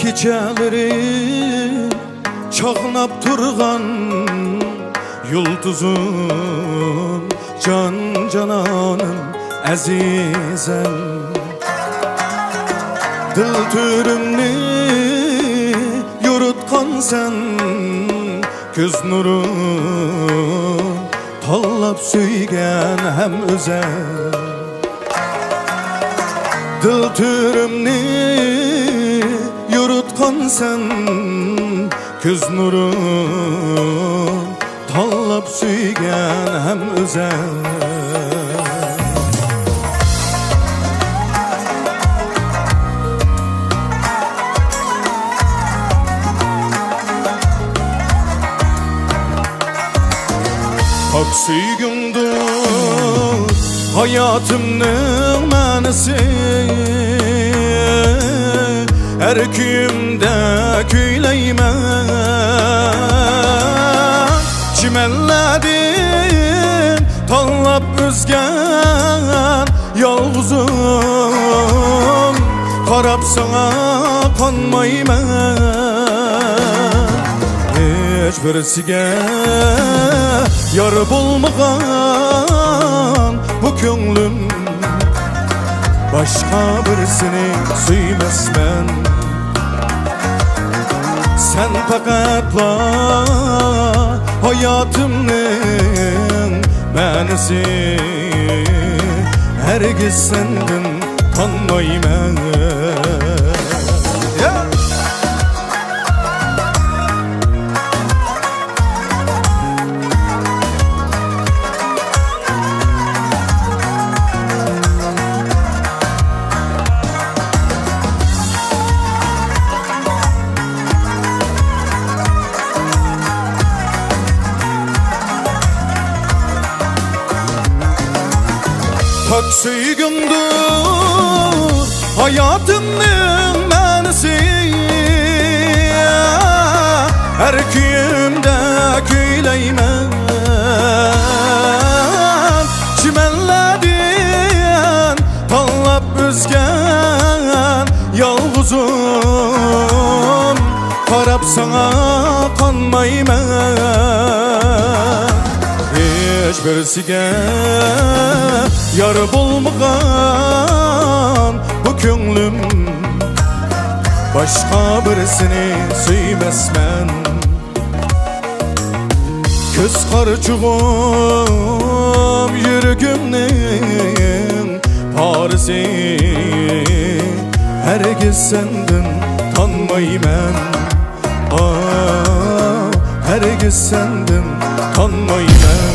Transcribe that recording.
Geceleri çağnap turgan yulduzum, can cananım azizem. Dil türümni yorutkan sen, göz nurum tallap söygen hem özel. Dil türümni yorutkan sen, göz nurum tallap söygen hem özel. Hak süygündür hayatımның mənisi, her kuyumda küyleymen. Çimenledim tanlap özgen yalğızım, qarab sana kanmayman. Hiç birisiga yar bulmagan bu könglim, başka birisini suymazman. Sen faqatla hayatımның mənisi, hergiz senden tanmayman. Hak süygündür hayatımның mənisi, her kuyumda küyleymen. Çimenledin tanlap özgen yalğızım, qarab sana kanmayman. Hiç birisiga yar bulmagan bu könglim, başka birisini suymazman. Köz qarçugum yürgümning parisi, hergiz senden tanmayman. Hergiz senden tanmayman.